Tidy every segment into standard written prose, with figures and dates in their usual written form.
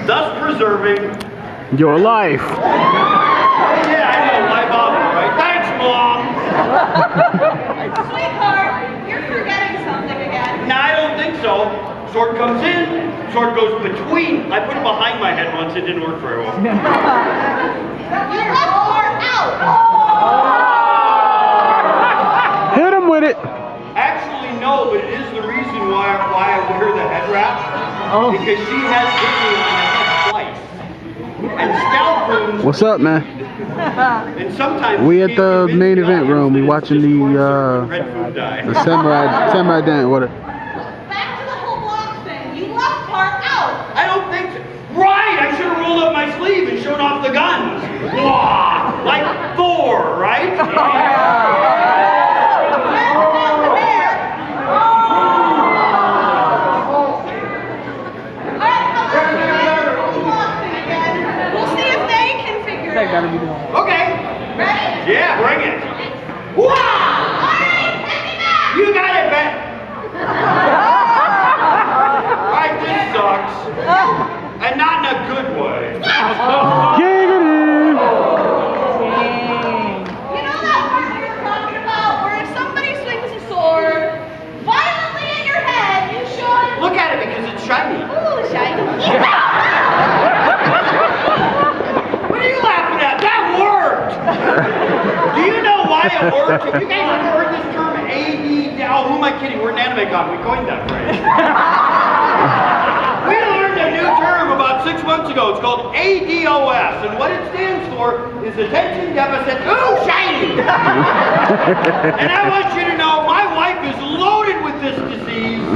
thus preserving your life. Yeah, I know, my bottle, right? Thanks, Mom! Sweetheart, you're forgetting something again. No, I don't think so. Sword comes in, sword goes between. I put it behind my head once, it didn't work very well. You left part out. Hit him with it. Actually, no, but it is the reason why I wear the head wrap. Oh. Because she has hit me on the head twice. And scalp wounds. What's up, man? And sometimes We at the main event room. We watching the samurai dance. What? Back to the whole block thing. You left part out. I don't think so. Right! I should have rolled up my sleeve and shown off the guns. Wah! Like Thor, right? Okay. Ready? Yeah, bring it. Wah! Alright, take me back. You got it, Ben. Alright, this sucks. And not in a good way. Giggity! You know that part we were talking about where if somebody swings a sword violently at your head, you should... Look at it because it's shiny. Ooh, shiny. What are you laughing at? That worked! Do you know why it worked? Have you guys ever heard this term AD? Oh, who am I kidding? We're an Ramencon. We coined that phrase. We learned a new term about 6 months ago. It's called ADOS. And what it stands for is attention deficit. Ooh, shiny! And I want you to know my wife is loaded with this disease.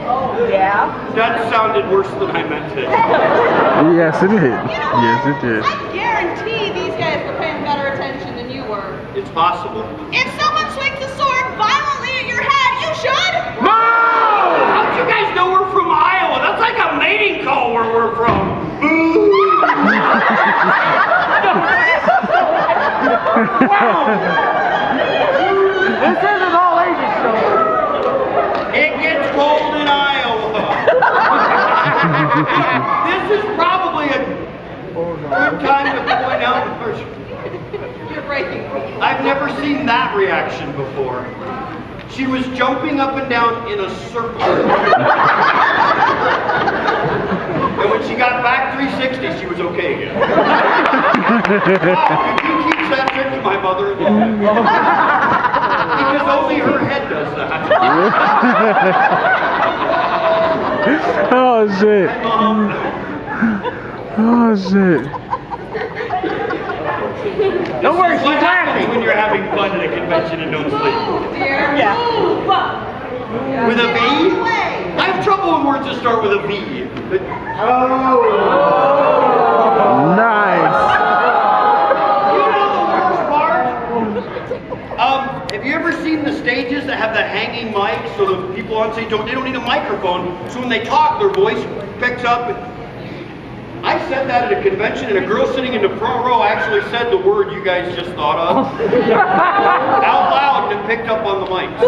Oh, yeah? That sounded worse than I meant it. Yes, it did. You know Yes, what? it did. I guarantee these guys were paying better attention than you were. It's possible. If someone swings a sword violently at your head, you should... No! How'd you guys know we're from Iowa? That's like a mating call where we're from. This is an all ages show. It gets cold in Iowa. This is probably a good time to point out. You're breaking me. I've never seen that reaction before. She was jumping up and down in a circle. And when she got back 360, she was okay again. Oh, could you teach that trick to my mother-in-law? Because only her head does that. Oh shit. Oh shit. Don't worry, she's laughing when you're having fun at a convention and don't sleep. Dear. Yeah. Move. With a V? I have trouble with words that start with a V. Oh. Nice. You know the worst part? Have you ever seen the stages that have the hanging mic so the people on stage they don't need a microphone, so when they talk their voice picks up? I said that at a convention and a girl sitting in the front row actually said the word you guys just thought of out loud and it picked up on the mics.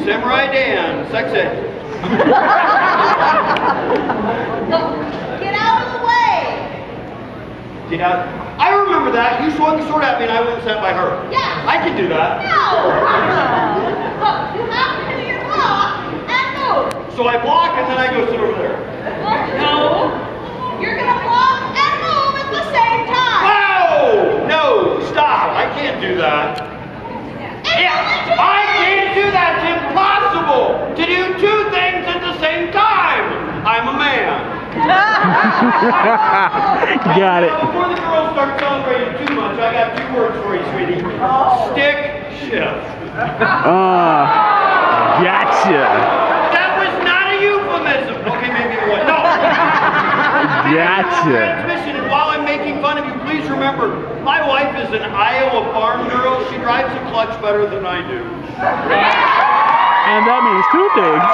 Samurai Dan, sex ed. Get out of the way. Get out. I remember that. You swung the sword at me and I went and sat by her. Yeah. I can do that. No. Look, you have to do your block and move. So I block and then I go sit over there. No. You're gonna block and move at the same time. Oh! No! Stop! I can't do that. Yeah, I can't do that. It's impossible to do two things at the same time. I'm a man. Got it. Before the girls start celebrating too much, I got two words for you, sweetie. Stick shift. Gotcha. That was not a euphemism. Okay, maybe it was. No. Gotcha. Transmission, and while I'm making fun of you, please remember, my wife is an Iowa farm girl. She drives a clutch better than I do. And that means two things.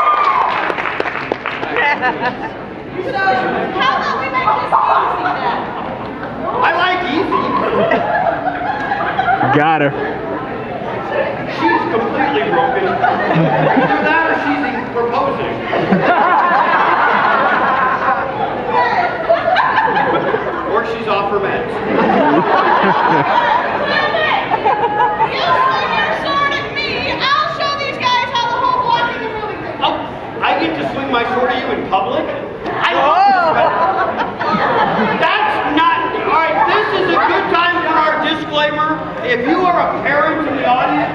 So, how about we make this easy then? I like easy. Got her. She's completely broken. Either that or she's proposing. get to swing my sword at you in public? I love this. That's not, all right, this is a good time for our disclaimer. If you are a parent in the audience,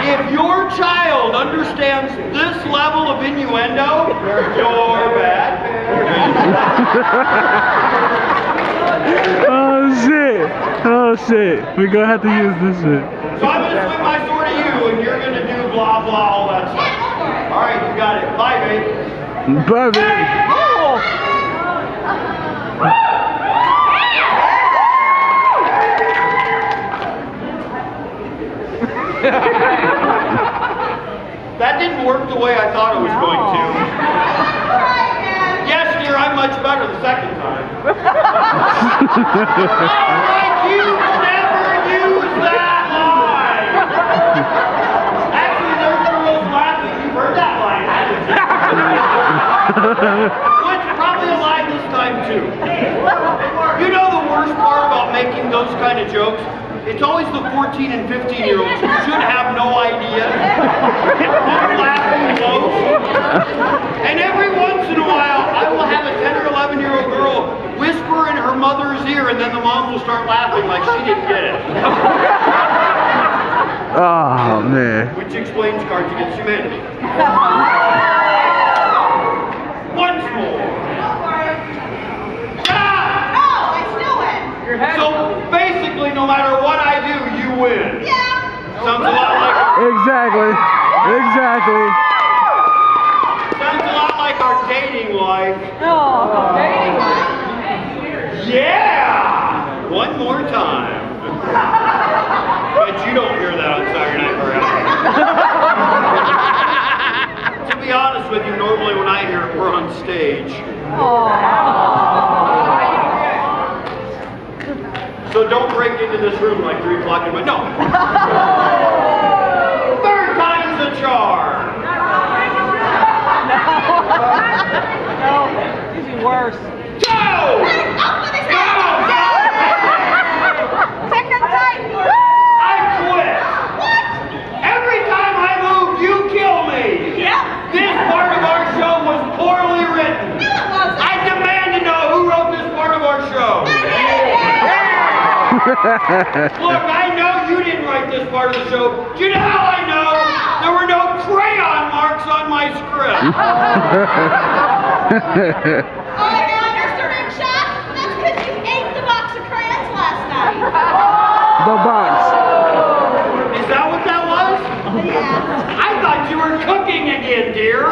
if your child understands this level of innuendo, you're bad. Oh shit! Oh shit! We're gonna have to use this shit. So I'm gonna swing my sword at you, and you're gonna do blah blah all that stuff. All right, you got it. Bye, babe. Bye, baby. That didn't work the way I thought it was going to. Yes, dear, I'm much better the second time. Alright, you never use that line! Actually, there's the girls laughing. You've heard that line, haven't you? Which probably a lie this time, too. You know the worst part about making those kind of jokes? It's always the 14 and 15-year-olds who should have no idea. They're laughing most. And every once in a while, I will have a 10 or 11-year-old girl whisper in her mother's ear, and then the mom will start laughing like she didn't get it. Oh, man. Which explains Cards Against Humanity. Once more. So basically, no matter what I do, you win. Yeah. Sounds a lot like Exactly. Exactly. sounds a lot like our dating life. No, dating. Yeah. One more time. But you don't hear that on Saturday Night Forever. To be honest with you, normally when I hear it, we're on stage. So don't break into this room like 3 o'clock in the morning. No. Third time's a charm. No, this is worse. Go! Second time. I quit. What? Every time I move, you kill me. Yeah. This part of our show was poorly written. No, it wasn't. I demand to know who wrote this part of our show. Look, I know you didn't write this part of the show. Do you know how I know? There were no crayon marks on my script. Oh, now you're serving shock? That's because you ate the box of crayons last night. The box. Is that what that was? Yeah. I thought you were cooking again, dear.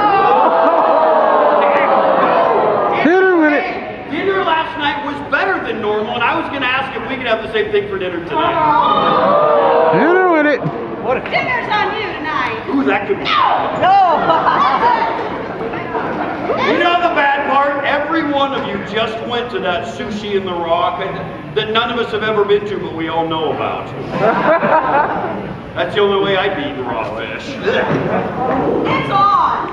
Hit her with it. Dinner last night was better than normal, and I was going to ask if we could have the same thing for dinner tonight. Hit her with it. Dinner's on you tonight. Ooh, that could be. No. You know the bad part? Every one of you just went to that Sushi in the Rock that none of us have ever been to, but we all know about. That's the only way I'd eat raw fish. It's on.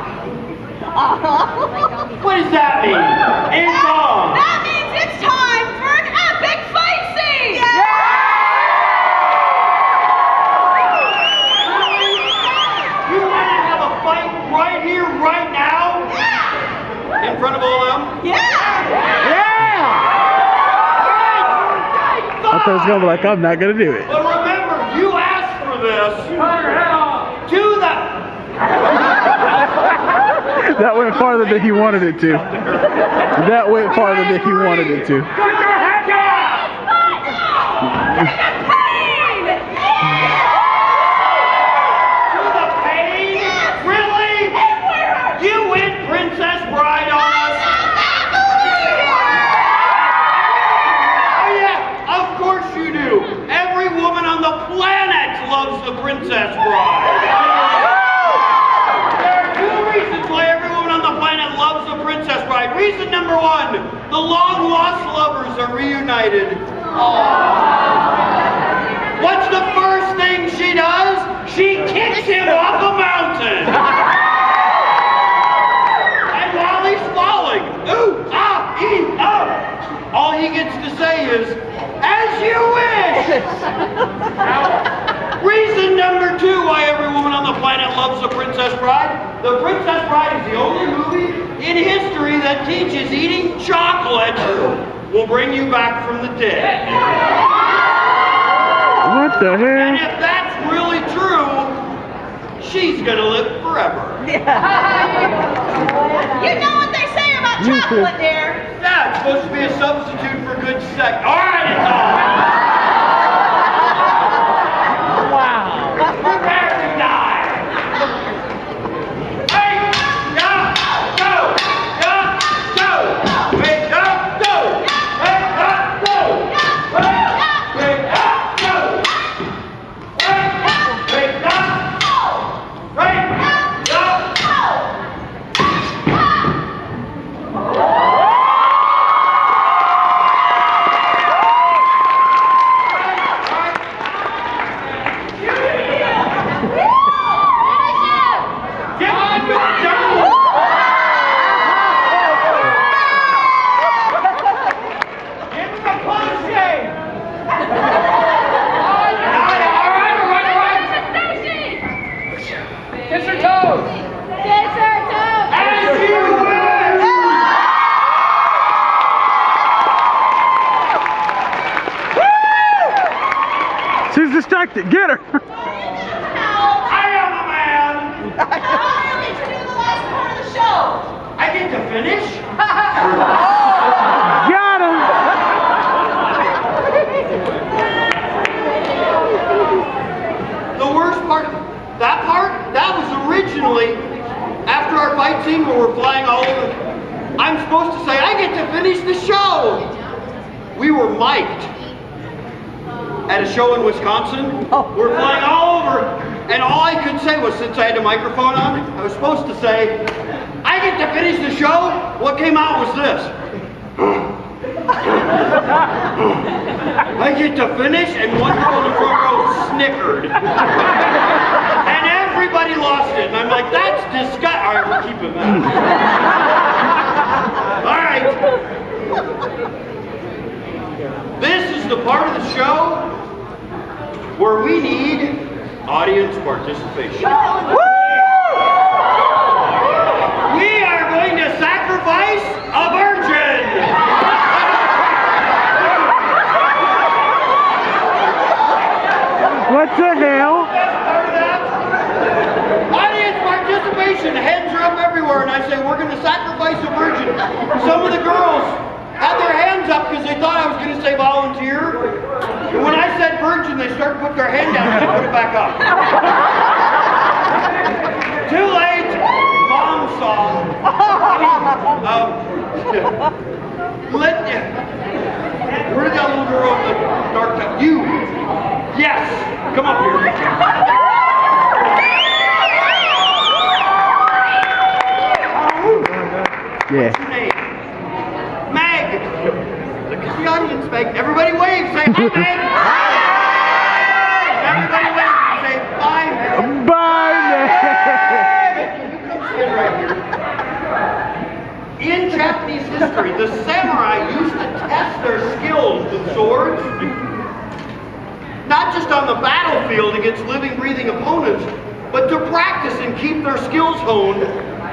What does that mean? It's on. That means it's time for an epic fight scene. You want to have a fight right here, right now? Yeah. In front of all of them? Yeah. I thought it was gonna be like, I'm not gonna do it. But remember, you asked for this. Do that. That went farther than he wanted it to. That went farther than he wanted it to. Princess Bride. There are 2 reasons why every woman on the planet loves the Princess Bride. Reason number 1, the long-lost lovers are reunited. Aww. What's the first thing she does? She kicks him off a mountain. And while he's falling, ooh, ah, ee, oh, all he gets to say is, as you wish. Reason number 2 why every woman on the planet dad loves The Princess Bride. The Princess Bride is the only movie in history that teaches eating chocolate will bring you back from the dead. What the And hell? if that's really true, she's gonna live forever. You know what they say about chocolate, dear. Yeah, it's supposed to be a substitute for good sex. All right, it's on. Wow. Prepare to die. Hey, yeah, go, yeah, go. Wait, yeah, go. Wait, yeah, go. Wait, wait, yeah, go. Wait, wait, yeah. Wait, yeah. Get on with the show. Give him a punchy. All right. Kiss her toes. As you wish. She's distracted. Get her. I am a man. How early to do the last part of the show? I get to finish. Got him. The worst part, that was originally after our fight scene where we're flying all over. I'm supposed to say, I get to finish the show. We were mic'd at a show in Wisconsin. We're flying all over, and all I could say was, since I had a microphone on, I was supposed to say, I get to finish the show. What came out was this. I get to finish, and one girl in the front row snickered. And everybody lost it. And I'm like, that's disgusting. All right, we're keeping that. All right. This is the part of the show where we need audience participation. We are going to sacrifice a virgin. What the hell? Part of that. Audience participation, heads are up everywhere, and I say, we're going to sacrifice a virgin. Some of the girls had their hands up because they thought I was going to say volunteer. And when I said virgin, they started to put their hand down and put it back up. Too late. Mom saw. Where did that little girl in the dark top? You. Yes. Come up here. Yeah. What's your name? Meg. Look at the audience, Meg. Everybody wave. Say hi, Meg. Everybody wave. Say bye, Meg. Bye, man. Come stand right here. In Japanese history, the samurai used to test their skills with swords, not just on the battlefield against living, breathing opponents, but to practice and keep their skills honed.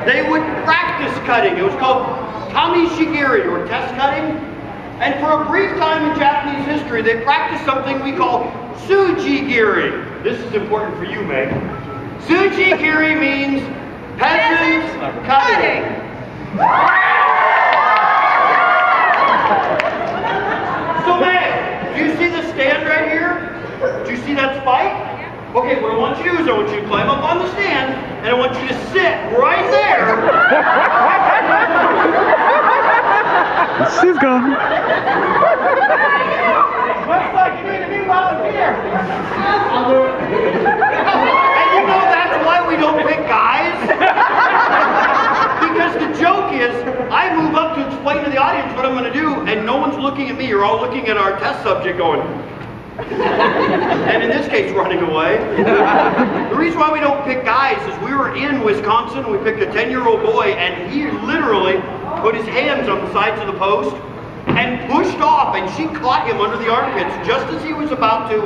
They would practice cutting. It was called tamishigiri, or test cutting. And for a brief time in Japanese history, they practiced something we call tsujigiri. This is important for you, Meg. Tsujigiri means peasant cutting. So, Meg, do you see the stand right here? Do you see that spike? Okay, what I want you to do is I want you to climb up on the stand, and I want you to sit right there. She's gone. Looks like you need a new volunteer. I'll do it. And you know that's why we don't pick guys? Because the joke is, I move up to explain to the audience what I'm going to do, and no one's looking at me. You're all looking at our test subject going, and in this case, running away. The reason why we don't pick guys is we were in Wisconsin, we picked a 10-year-old boy, and he literally put his hands on the sides of the post and pushed off, and she caught him under the armpits just as he was about to,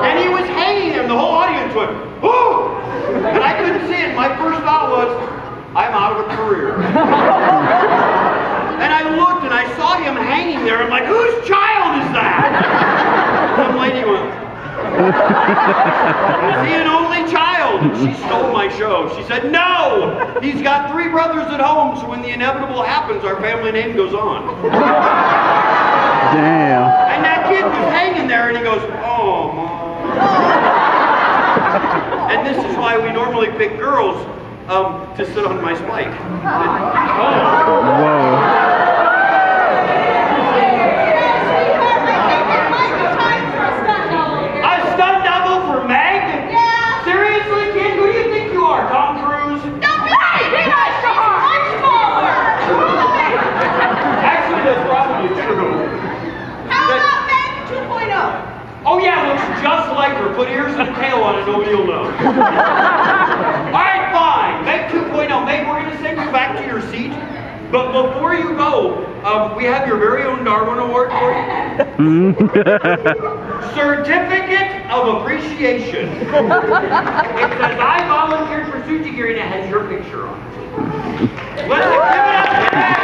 and he was hanging there and the whole audience went, oh! And I couldn't see it. My first thought was, I'm out of a career. And I looked and I saw him hanging there. I'm like, whose child is that? Some lady went, is he an only child? And she stole my show. She said, no! He's got 3 brothers at home, so when the inevitable happens, our family name goes on. Damn. And that kid was hanging there and he goes, oh, Mom. And this is why we normally pick girls to sit on my spike. Whoa. Tom Cruise? Don't be right! Be nice to her! Much smaller! Actually, that's probably true. How about Meg 2.0? Oh yeah, looks just like her. Put ears and a tail on it, nobody will know. Alright, fine. Meg 2.0. Meg, we're going to send you back to your seat. But before you go, we have your very own Darwin Award for you. Certificate of Appreciation. It says, I volunteered for Suchi Gear, and it has your picture on it. Let's give it up.